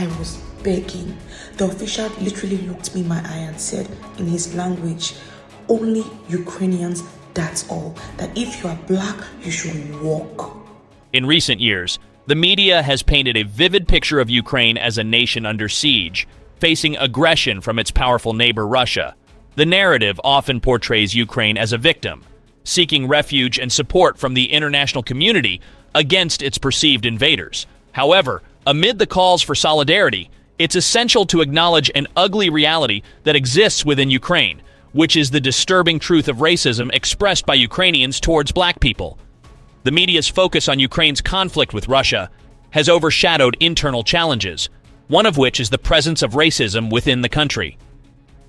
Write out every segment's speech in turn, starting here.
I was begging. The official literally looked me in my eye and said in his language, only Ukrainians, that's all. That if you are black, you should walk. In recent years, the media has painted a vivid picture of Ukraine as a nation under siege, facing aggression from its powerful neighbor Russia. The narrative often portrays Ukraine as a victim, seeking refuge and support from the international community against its perceived invaders. However, amid the calls for solidarity, it's essential to acknowledge an ugly reality that exists within Ukraine, which is the disturbing truth of racism expressed by Ukrainians towards black people. The media's focus on Ukraine's conflict with Russia has overshadowed internal challenges, one of which is the presence of racism within the country.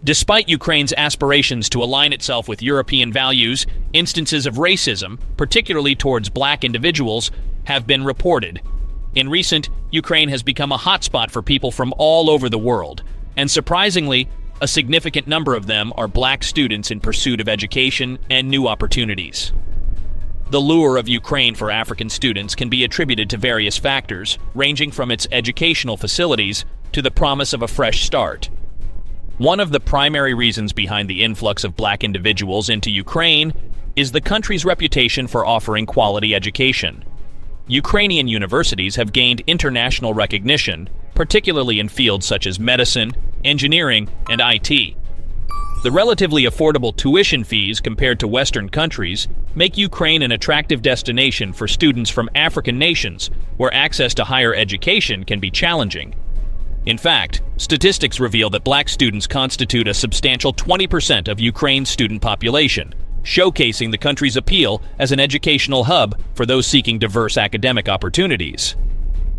Despite Ukraine's aspirations to align itself with European values, instances of racism, particularly towards black individuals, have been reported. In recent, Ukraine has become a hotspot for people from all over the world, and surprisingly, a significant number of them are black students in pursuit of education and new opportunities. The lure of Ukraine for African students can be attributed to various factors, ranging from its educational facilities to the promise of a fresh start. One of the primary reasons behind the influx of black individuals into Ukraine is the country's reputation for offering quality education. Ukrainian universities have gained international recognition, particularly in fields such as medicine, engineering, and IT. The relatively affordable tuition fees compared to Western countries make Ukraine an attractive destination for students from African nations, where access to higher education can be challenging. In fact, statistics reveal that black students constitute a substantial 20% of Ukraine's student population, showcasing the country's appeal as an educational hub for those seeking diverse academic opportunities.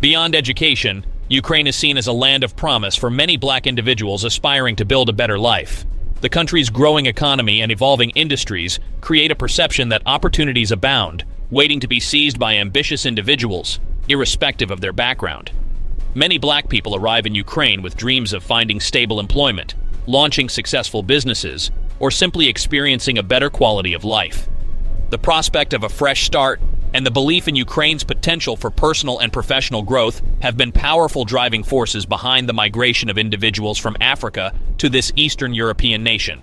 Beyond education, Ukraine is seen as a land of promise for many black individuals aspiring to build a better life. The country's growing economy and evolving industries create a perception that opportunities abound, waiting to be seized by ambitious individuals, irrespective of their background. Many black people arrive in Ukraine with dreams of finding stable employment, launching successful businesses, or simply experiencing a better quality of life. The prospect of a fresh start and the belief in Ukraine's potential for personal and professional growth have been powerful driving forces behind the migration of individuals from Africa to this Eastern European nation.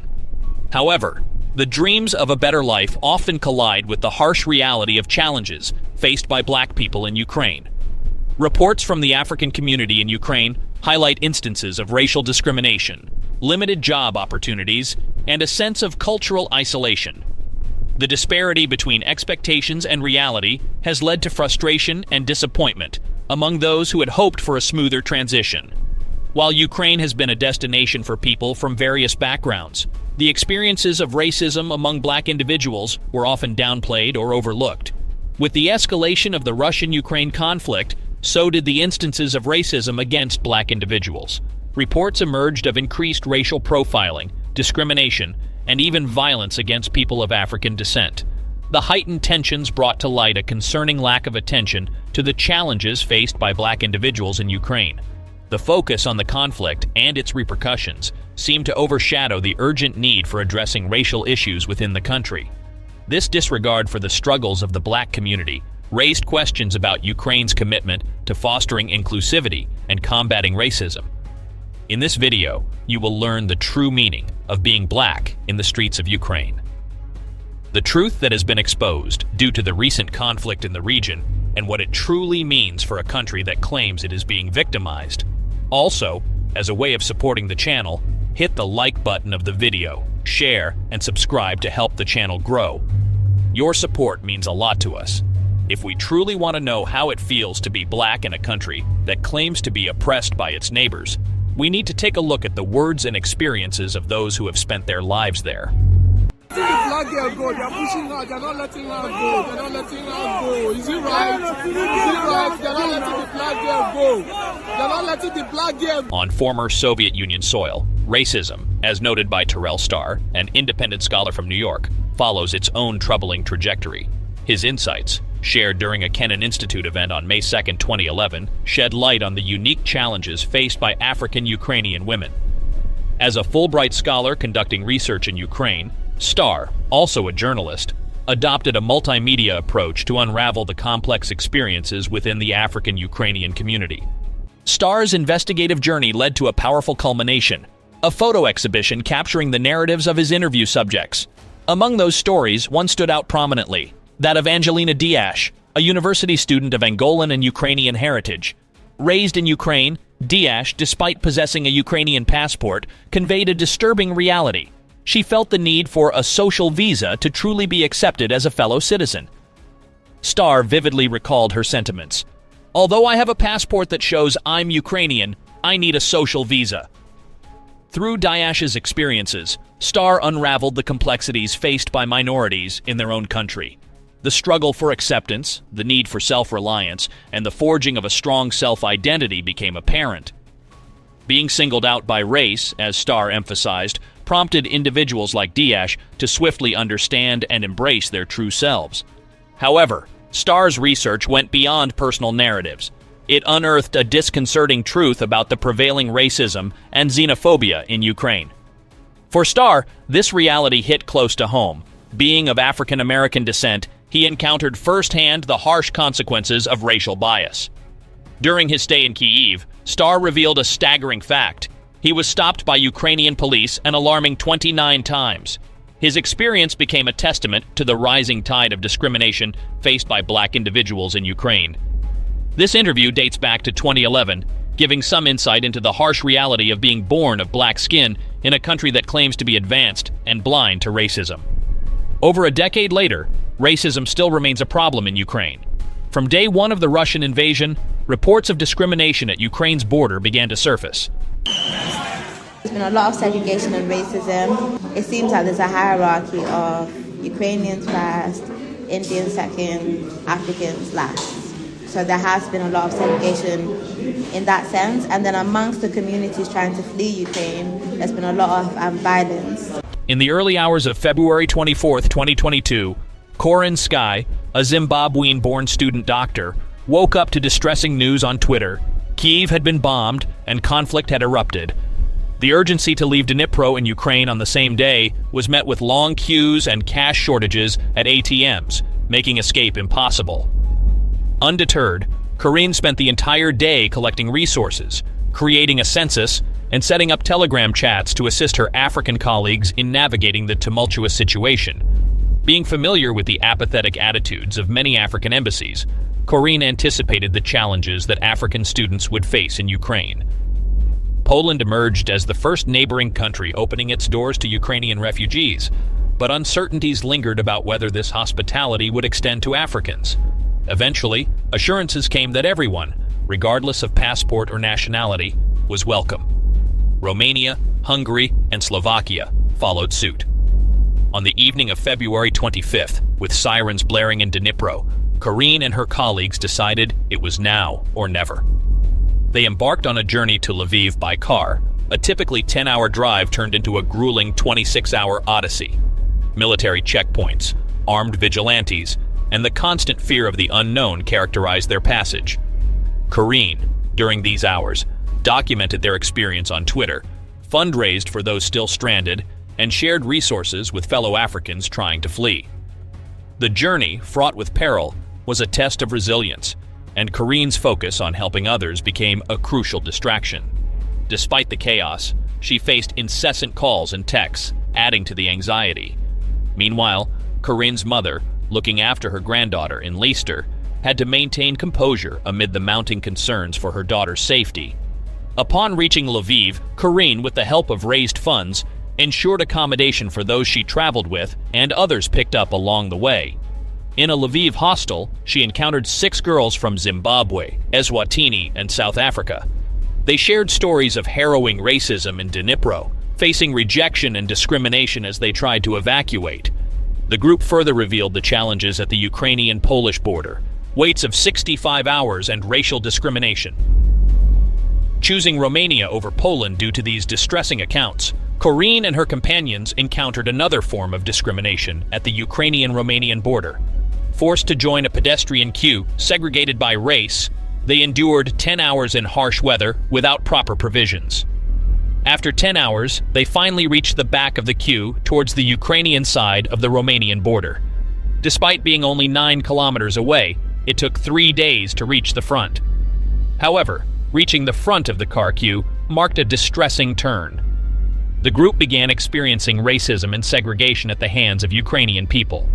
However, the dreams of a better life often collide with the harsh reality of challenges faced by black people in Ukraine. Reports from the African community in Ukraine highlight instances of racial discrimination, limited job opportunities, and a sense of cultural isolation. The disparity between expectations and reality has led to frustration and disappointment among those who had hoped for a smoother transition. While Ukraine has been a destination for people from various backgrounds, the experiences of racism among black individuals were often downplayed or overlooked. With the escalation of the Russian-Ukraine conflict, so did the instances of racism against black individuals. Reports emerged of increased racial profiling, discrimination, and even violence against people of African descent. The heightened tensions brought to light a concerning lack of attention to the challenges faced by black individuals in Ukraine. The focus on the conflict and its repercussions seemed to overshadow the urgent need for addressing racial issues within the country. This disregard for the struggles of the black community raised questions about Ukraine's commitment to fostering inclusivity and combating racism. In this video, you will learn the true meaning of being black in the streets of Ukraine. The truth that has been exposed due to the recent conflict in the region and what it truly means for a country that claims it is being victimized. Also, as a way of supporting the channel, hit the like button of the video, share, and subscribe to help the channel grow. Your support means a lot to us. If we truly want to know how it feels to be black in a country that claims to be oppressed by its neighbors, we need to take a look at the words and experiences of those who have spent their lives there. The black girl go, they're pushing her, they're not letting her go, they're not letting her go. Is it right? Is it right? They're not letting the black girl go. They're not letting the black girl go. On former Soviet Union soil, racism, as noted by Terrell Starr, an independent scholar from New York, follows its own troubling trajectory. His insights, shared during a Kennan Institute event on May 2, 2011, shed light on the unique challenges faced by African Ukrainian women. As a Fulbright scholar conducting research in Ukraine, Starr, also a journalist, adopted a multimedia approach to unravel the complex experiences within the African Ukrainian community. Star's investigative journey led to a powerful culmination, a photo exhibition capturing the narratives of his interview subjects. Among those stories, one stood out prominently, that of Angelina Diaz, a university student of Angolan and Ukrainian heritage. Raised in Ukraine, Diaz, despite possessing a Ukrainian passport, conveyed a disturbing reality. She felt the need for a social visa to truly be accepted as a fellow citizen. Star vividly recalled her sentiments. "Although I have a passport that shows I'm Ukrainian, I need a social visa." Through Diaz's experiences, Star unraveled the complexities faced by minorities in their own country. The struggle for acceptance, the need for self-reliance, and the forging of a strong self-identity became apparent. Being singled out by race, as Star emphasized, prompted individuals like Diaz to swiftly understand and embrace their true selves. However, Star's research went beyond personal narratives. It unearthed a disconcerting truth about the prevailing racism and xenophobia in Ukraine. For Star, this reality hit close to home. Being of African American descent, he encountered firsthand the harsh consequences of racial bias. During his stay in Kyiv, Star revealed a staggering fact. He was stopped by Ukrainian police an alarming 29 times. His experience became a testament to the rising tide of discrimination faced by black individuals in Ukraine. This interview dates back to 2011, giving some insight into the harsh reality of being born of black skin in a country that claims to be advanced and blind to racism. Over a decade later, racism still remains a problem in Ukraine. From day one of the Russian invasion, reports of discrimination at Ukraine's border began to surface. There's been a lot of segregation and racism. It seems like there's a hierarchy of Ukrainians first, Indians second, Africans last. So there has been a lot of segregation in that sense. And then amongst the communities trying to flee Ukraine, there's been a lot of violence. In the early hours of February 24, 2022, Corinne Sky, a Zimbabwean-born student doctor, woke up to distressing news on Twitter. Kyiv had been bombed and conflict had erupted. The urgency to leave Dnipro in Ukraine on the same day was met with long queues and cash shortages at ATMs, making escape impossible. Undeterred, Corinne spent the entire day collecting resources, creating a census, and setting up Telegram chats to assist her African colleagues in navigating the tumultuous situation. Being familiar with the apathetic attitudes of many African embassies, Corinne anticipated the challenges that African students would face in Ukraine. Poland emerged as the first neighboring country opening its doors to Ukrainian refugees, but uncertainties lingered about whether this hospitality would extend to Africans. Eventually, assurances came that everyone, regardless of passport or nationality, was welcome. Romania, Hungary, and Slovakia followed suit. On the evening of February 25th, with sirens blaring in Dnipro, Corinne and her colleagues decided it was now or never. They embarked on a journey to Lviv by car. A typically 10-hour drive turned into a grueling 26-hour odyssey. Military checkpoints, armed vigilantes, and the constant fear of the unknown characterized their passage. Corinne, during these hours, documented their experience on Twitter, fundraised for those still stranded, and shared resources with fellow Africans trying to flee. The journey, fraught with peril, was a test of resilience, and Corinne's focus on helping others became a crucial distraction. Despite the chaos, she faced incessant calls and texts, adding to the anxiety. Meanwhile, Corinne's mother, looking after her granddaughter in Leicester, had to maintain composure amid the mounting concerns for her daughter's safety. Upon reaching Lviv, Corinne, with the help of raised funds, ensured accommodation for those she traveled with and others picked up along the way. In a Lviv hostel, she encountered 6 girls from Zimbabwe, Eswatini, and South Africa. They shared stories of harrowing racism in Dnipro, facing rejection and discrimination as they tried to evacuate. The group further revealed the challenges at the Ukrainian-Polish border, waits of 65 hours and racial discrimination. Choosing Romania over Poland due to these distressing accounts, Corinne and her companions encountered another form of discrimination at the Ukrainian-Romanian border. Forced to join a pedestrian queue segregated by race, they endured 10 hours in harsh weather without proper provisions. After 10 hours, they finally reached the back of the queue towards the Ukrainian side of the Romanian border. Despite being only 9 kilometers away, it took 3 days to reach the front. However, reaching the front of the car queue marked a distressing turn. The group began experiencing racism and segregation at the hands of Ukrainian people.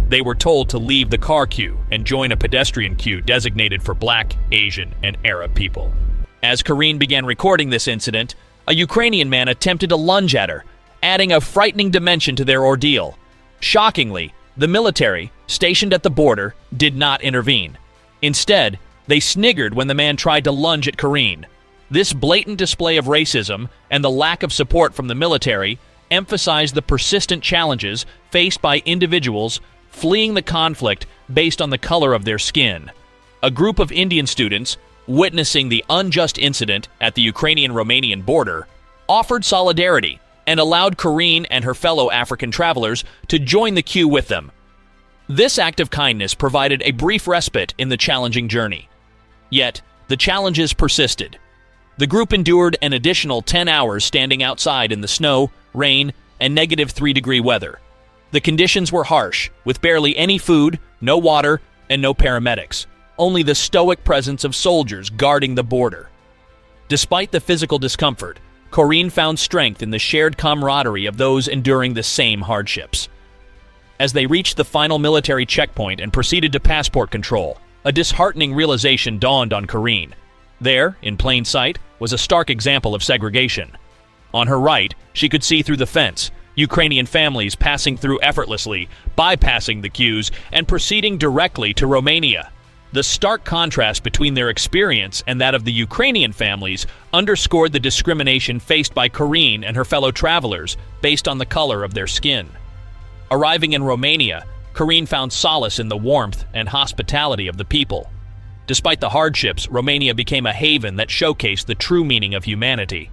They were told to leave the car queue and join a pedestrian queue designated for Black, Asian, and Arab people. As Karine began recording this incident, a Ukrainian man attempted to lunge at her, adding a frightening dimension to their ordeal. Shockingly, the military, stationed at the border, did not intervene. Instead, they sniggered when the man tried to lunge at Karine. This blatant display of racism and the lack of support from the military emphasized the persistent challenges faced by individuals fleeing the conflict based on the color of their skin. A group of Indian students, witnessing the unjust incident at the Ukrainian-Romanian border, offered solidarity and allowed Karine and her fellow African travelers to join the queue with them. This act of kindness provided a brief respite in the challenging journey. Yet, the challenges persisted. The group endured an additional 10 hours standing outside in the snow, rain, and -3-degree weather. The conditions were harsh, with barely any food, no water, and no paramedics. Only the stoic presence of soldiers guarding the border. Despite the physical discomfort, Karine found strength in the shared camaraderie of those enduring the same hardships. As they reached the final military checkpoint and proceeded to passport control, a disheartening realization dawned on Karine. There, in plain sight, was a stark example of segregation. On her right, she could see through the fence, Ukrainian families passing through effortlessly, bypassing the queues, and proceeding directly to Romania. The stark contrast between their experience and that of the Ukrainian families underscored the discrimination faced by Karine and her fellow travelers based on the color of their skin. Arriving in Romania, Karine found solace in the warmth and hospitality of the people. Despite the hardships, Romania became a haven that showcased the true meaning of humanity.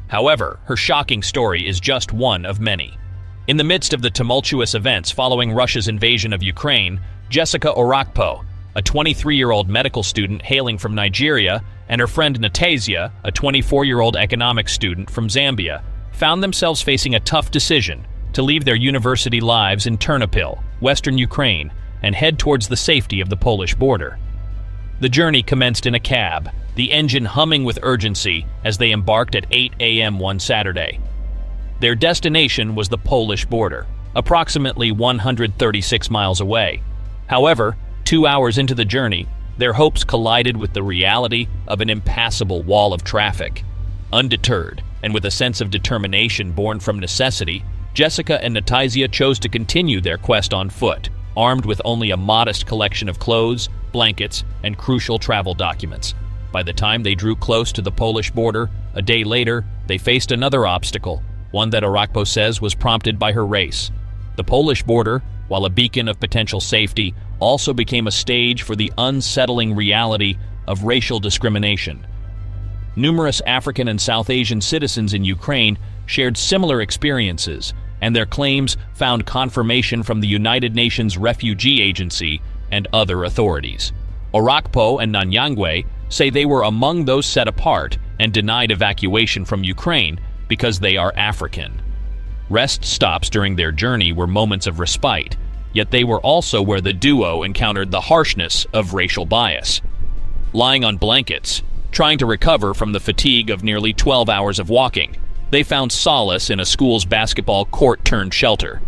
However, her shocking story is just one of many. In the midst of the tumultuous events following Russia's invasion of Ukraine, Jessica Orakpo, a 23-year-old medical student hailing from Nigeria, and her friend Natasia, a 24-year-old economics student from Zambia, found themselves facing a tough decision to leave their university lives in Ternopil, western Ukraine, and head towards the safety of the Polish border. The journey commenced in a cab, the engine humming with urgency as they embarked at 8 a.m. one Saturday. Their destination was the Polish border, approximately 136 miles away. However, 2 hours into the journey, their hopes collided with the reality of an impassable wall of traffic. Undeterred, and with a sense of determination born from necessity, Jessica and Natasia chose to continue their quest on foot, armed with only a modest collection of clothes, blankets, and crucial travel documents. By the time they drew close to the Polish border, a day later, they faced another obstacle, one that Orakpo says was prompted by her race. The Polish border, while a beacon of potential safety, also became a stage for the unsettling reality of racial discrimination. Numerous African and South Asian citizens in Ukraine shared similar experiences, and their claims found confirmation from the United Nations Refugee Agency and other authorities. Orakpo and Nanyangwe say they were among those set apart and denied evacuation from Ukraine because they are African. Rest stops during their journey were moments of respite, yet they were also where the duo encountered the harshness of racial bias. Lying on blankets, trying to recover from the fatigue of nearly 12 hours of walking, they found solace in a school's basketball court-turned-shelter,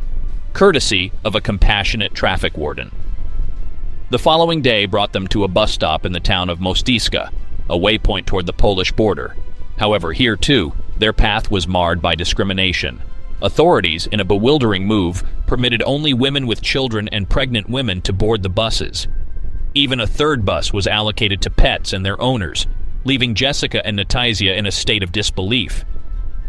courtesy of a compassionate traffic warden. The following day brought them to a bus stop in the town of Mostiska, a waypoint toward the Polish border. However, here too, their path was marred by discrimination. Authorities, in a bewildering move, permitted only women with children and pregnant women to board the buses. Even a third bus was allocated to pets and their owners, leaving Jessica and Natasia in a state of disbelief.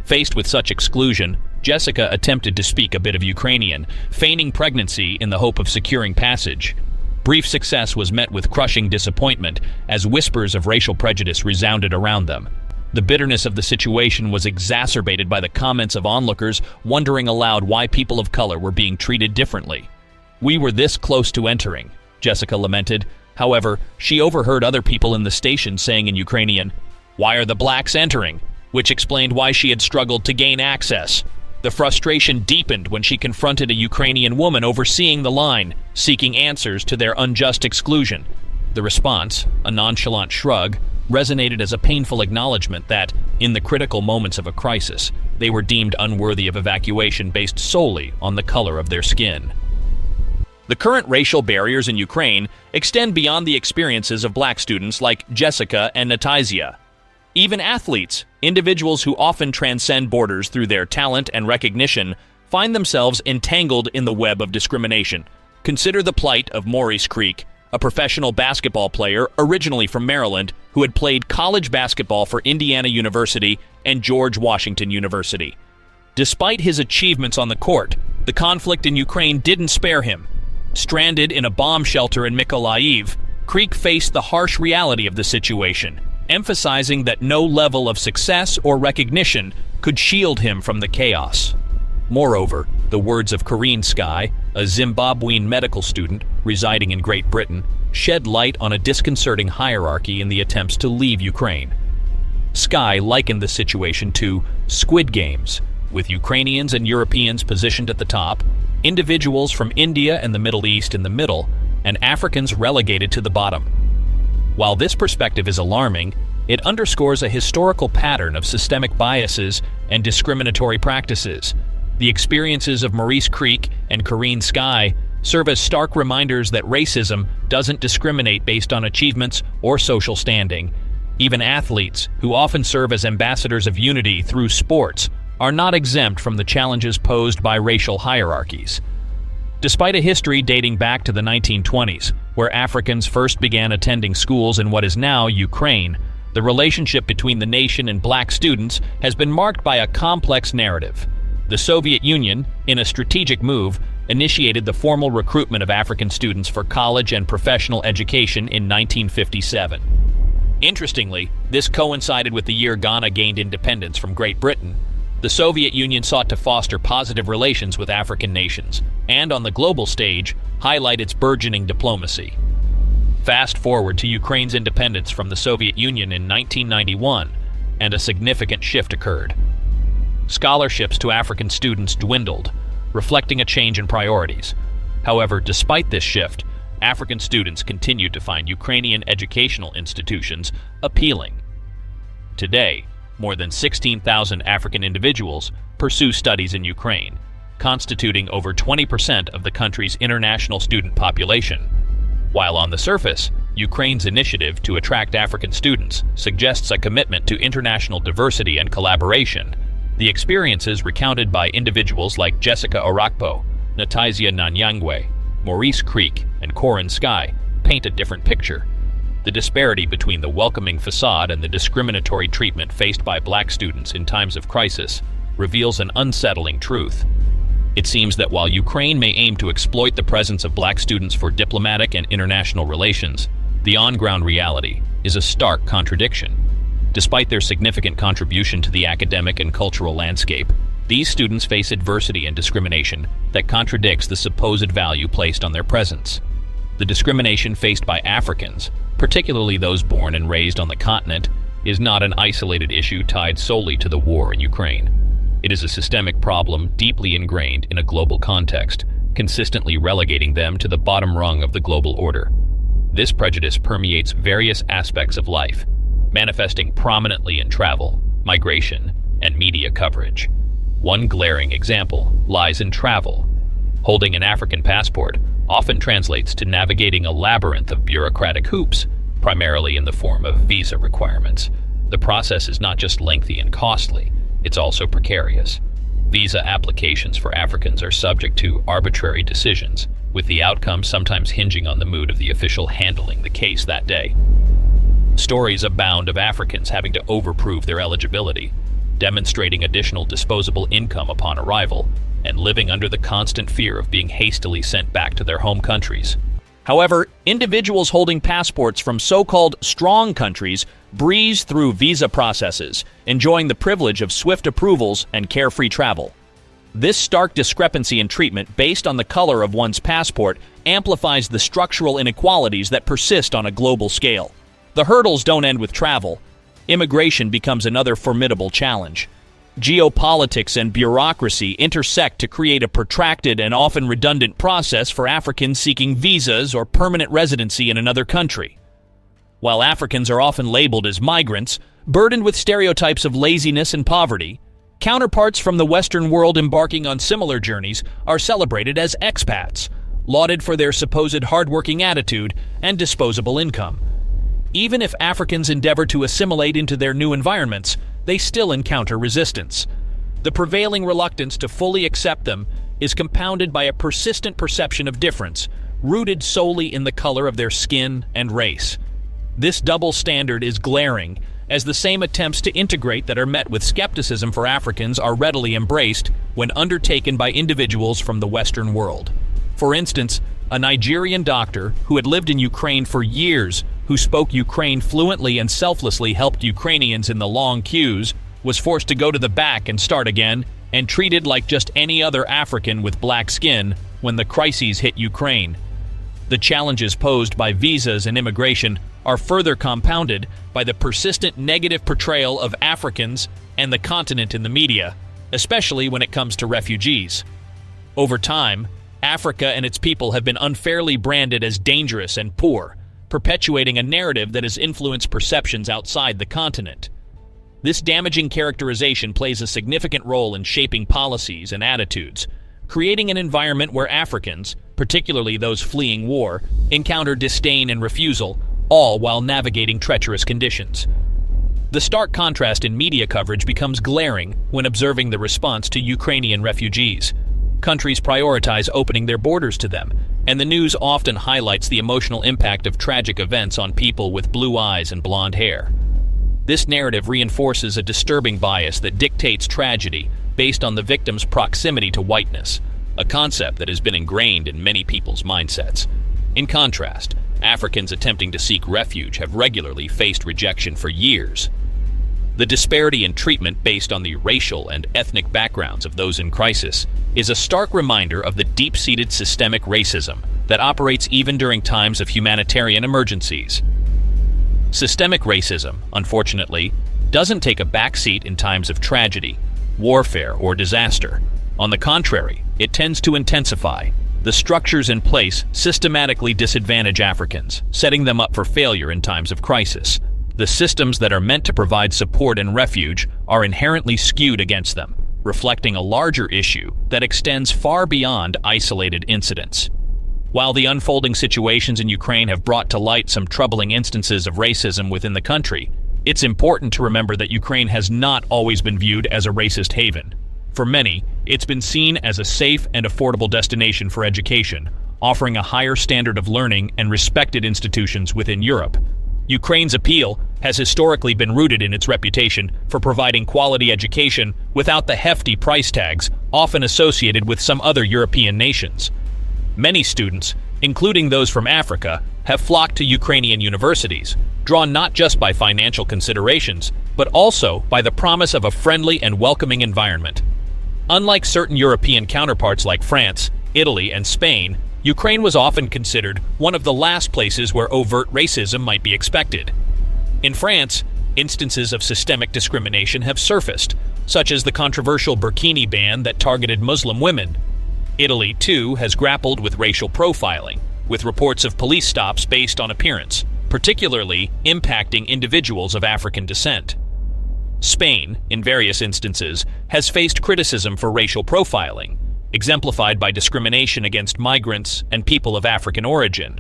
Faced with such exclusion, Jessica attempted to speak a bit of Ukrainian, feigning pregnancy in the hope of securing passage. Brief success was met with crushing disappointment as whispers of racial prejudice resounded around them. The bitterness of the situation was exacerbated by the comments of onlookers wondering aloud why people of color were being treated differently. "We were this close to entering," Jessica lamented. However, she overheard other people in the station saying in Ukrainian, "Why are the blacks entering?" which explained why she had struggled to gain access. The frustration deepened when she confronted a Ukrainian woman overseeing the line, seeking answers to their unjust exclusion. The response, a nonchalant shrug, resonated as a painful acknowledgement that, in the critical moments of a crisis, they were deemed unworthy of evacuation based solely on the color of their skin. The current racial barriers in Ukraine extend beyond the experiences of black students like Jessica and Natizia. Even athletes, individuals who often transcend borders through their talent and recognition, find themselves entangled in the web of discrimination. Consider the plight of Maurice Creek, a professional basketball player originally from Maryland who had played college basketball for Indiana University and George Washington University. Despite his achievements on the court, the conflict in Ukraine didn't spare him. Stranded in a bomb shelter in Mykolaiv, Creek faced the harsh reality of the situation, emphasizing that no level of success or recognition could shield him from the chaos. Moreover, the words of Corinne Sky, a Zimbabwean medical student residing in Great Britain, shed light on a disconcerting hierarchy in the attempts to leave Ukraine. Sky likened the situation to Squid Games, with Ukrainians and Europeans positioned at the top, individuals from India and the Middle East in the middle, and Africans relegated to the bottom. While this perspective is alarming, it underscores a historical pattern of systemic biases and discriminatory practices. The experiences of Maurice Creek and Corinne Sky serve as stark reminders that racism doesn't discriminate based on achievements or social standing. Even athletes, who often serve as ambassadors of unity through sports, are not exempt from the challenges posed by racial hierarchies. Despite a history dating back to the 1920s, where Africans first began attending schools in what is now Ukraine, the relationship between the nation and black students has been marked by a complex narrative. The Soviet Union, in a strategic move, initiated the formal recruitment of African students for college and professional education in 1957. Interestingly, this coincided with the year Ghana gained independence from Great Britain. The Soviet Union sought to foster positive relations with African nations, and on the global stage, highlight its burgeoning diplomacy. Fast forward to Ukraine's independence from the Soviet Union in 1991, and a significant shift occurred. Scholarships to African students dwindled, reflecting a change in priorities. However, despite this shift, African students continued to find Ukrainian educational institutions appealing. Today, more than 16,000 African individuals pursue studies in Ukraine, constituting over 20% of the country's international student population. While on the surface, Ukraine's initiative to attract African students suggests a commitment to international diversity and collaboration, the experiences recounted by individuals like Jessica Orakpo, Natizia Nanyangwe, Maurice Creek, and Corinne Sky paint a different picture. The disparity between the welcoming facade and the discriminatory treatment faced by black students in times of crisis reveals an unsettling truth. It seems that while Ukraine may aim to exploit the presence of black students for diplomatic and international relations, the on-ground reality is a stark contradiction. Despite their significant contribution to the academic and cultural landscape, these students face adversity and discrimination that contradicts the supposed value placed on their presence. The discrimination faced by Africans, particularly those born and raised on the continent, is not an isolated issue tied solely to the war in Ukraine. It is a systemic problem deeply ingrained in a global context, consistently relegating them to the bottom rung of the global order. This prejudice permeates various aspects of life, manifesting prominently in travel, migration, and media coverage. One glaring example lies in travel. Holding an African passport often translates to navigating a labyrinth of bureaucratic hoops, primarily in the form of visa requirements. The process is not just lengthy and costly, it's also precarious. Visa applications for Africans are subject to arbitrary decisions, with the outcome sometimes hinging on the mood of the official handling the case that day. Stories abound of Africans having to overprove their eligibility, demonstrating additional disposable income upon arrival, and living under the constant fear of being hastily sent back to their home countries. However, individuals holding passports from so-called strong countries breeze through visa processes, enjoying the privilege of swift approvals and carefree travel. This stark discrepancy in treatment based on the color of one's passport amplifies the structural inequalities that persist on a global scale. The hurdles don't end with travel. Immigration becomes another formidable challenge. Geopolitics and bureaucracy intersect to create a protracted and often redundant process for Africans seeking visas or permanent residency in another country. While Africans are often labeled as migrants, burdened with stereotypes of laziness and poverty, counterparts from the Western world embarking on similar journeys are celebrated as expats, lauded for their supposed hardworking attitude and disposable income. Even if Africans endeavor to assimilate into their new environments, they still encounter resistance. The prevailing reluctance to fully accept them is compounded by a persistent perception of difference, rooted solely in the color of their skin and race. This double standard is glaring, as the same attempts to integrate that are met with skepticism for Africans are readily embraced when undertaken by individuals from the Western world. For instance, a Nigerian doctor who had lived in Ukraine for years, who spoke Ukraine fluently and selflessly helped Ukrainians in the long queues, was forced to go to the back and start again, and treated like just any other African with black skin when the crises hit Ukraine. The challenges posed by visas and immigration are further compounded by the persistent negative portrayal of Africans and the continent in the media, especially when it comes to refugees. Over time, Africa and its people have been unfairly branded as dangerous and poor, perpetuating a narrative that has influenced perceptions outside the continent. This damaging characterization plays a significant role in shaping policies and attitudes, creating an environment where Africans, particularly those fleeing war, encounter disdain and refusal, all while navigating treacherous conditions. The stark contrast in media coverage becomes glaring when observing the response to Ukrainian refugees. Countries prioritize opening their borders to them, and the news often highlights the emotional impact of tragic events on people with blue eyes and blonde hair. This narrative reinforces a disturbing bias that dictates tragedy based on the victim's proximity to whiteness, a concept that has been ingrained in many people's mindsets. In contrast, Africans attempting to seek refuge have regularly faced rejection for years. The disparity in treatment based on the racial and ethnic backgrounds of those in crisis is a stark reminder of the deep-seated systemic racism that operates even during times of humanitarian emergencies. Systemic racism, unfortunately, doesn't take a backseat in times of tragedy, warfare, or disaster. On the contrary, it tends to intensify. The structures in place systematically disadvantage Africans, setting them up for failure in times of crisis. The systems that are meant to provide support and refuge are inherently skewed against them, reflecting a larger issue that extends far beyond isolated incidents. While the unfolding situations in Ukraine have brought to light some troubling instances of racism within the country, it's important to remember that Ukraine has not always been viewed as a racist haven. For many, it's been seen as a safe and affordable destination for education, offering a higher standard of learning and respected institutions within Europe. Ukraine's appeal has historically been rooted in its reputation for providing quality education without the hefty price tags often associated with some other European nations. Many students, including those from Africa, have flocked to Ukrainian universities, drawn not just by financial considerations, but also by the promise of a friendly and welcoming environment. Unlike certain European counterparts like France, Italy, and Spain, Ukraine was often considered one of the last places where overt racism might be expected. In France, instances of systemic discrimination have surfaced, such as the controversial burkini ban that targeted Muslim women. Italy, too, has grappled with racial profiling, with reports of police stops based on appearance, particularly impacting individuals of African descent. Spain, in various instances, has faced criticism for racial profiling, exemplified by discrimination against migrants and people of African origin.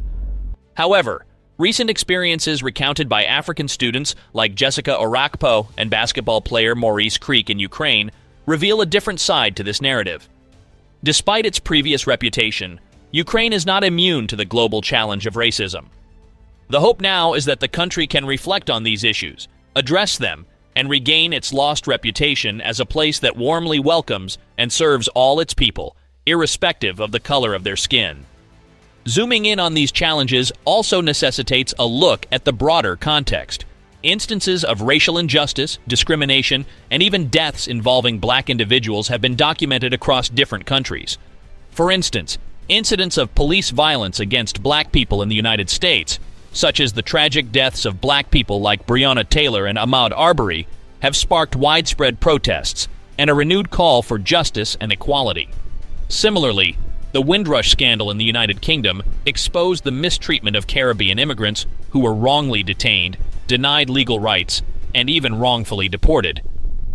However, recent experiences recounted by African students like Jessica Orakpo and basketball player Maurice Creek in Ukraine reveal a different side to this narrative. Despite its previous reputation, Ukraine is not immune to the global challenge of racism. The hope now is that the country can reflect on these issues, address them, and regain its lost reputation as a place that warmly welcomes and serves all its people, irrespective of the color of their skin. Zooming in on these challenges also necessitates a look at the broader context. Instances of racial injustice, discrimination, and even deaths involving black individuals have been documented across different countries. For instance, incidents of police violence against black people in the United States, such as the tragic deaths of black people like Breonna Taylor and Ahmaud Arbery, have sparked widespread protests and a renewed call for justice and equality. Similarly, The Windrush scandal in the United Kingdom exposed the mistreatment of Caribbean immigrants who were wrongly detained, denied legal rights, and even wrongfully deported.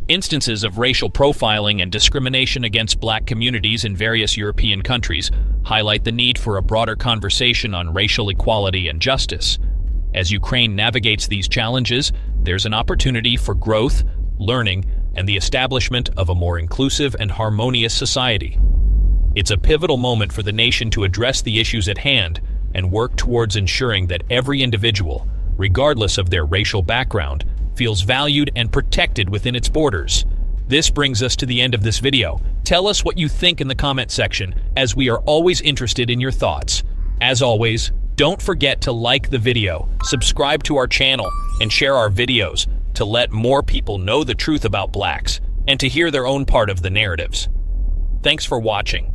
Instances of racial profiling and discrimination against black communities in various European countries highlight the need for a broader conversation on racial equality and justice. As Ukraine navigates these challenges, there's an opportunity for growth, learning, and the establishment of a more inclusive and harmonious society. It's a pivotal moment for the nation to address the issues at hand and work towards ensuring that every individual, regardless of their racial background, feels valued and protected within its borders. This brings us to the end of this video. Tell us what you think in the comment section, as we are always interested in your thoughts. As always, don't forget to like the video, subscribe to our channel, and share our videos to let more people know the truth about blacks and to hear their own part of the narratives. Thanks for watching.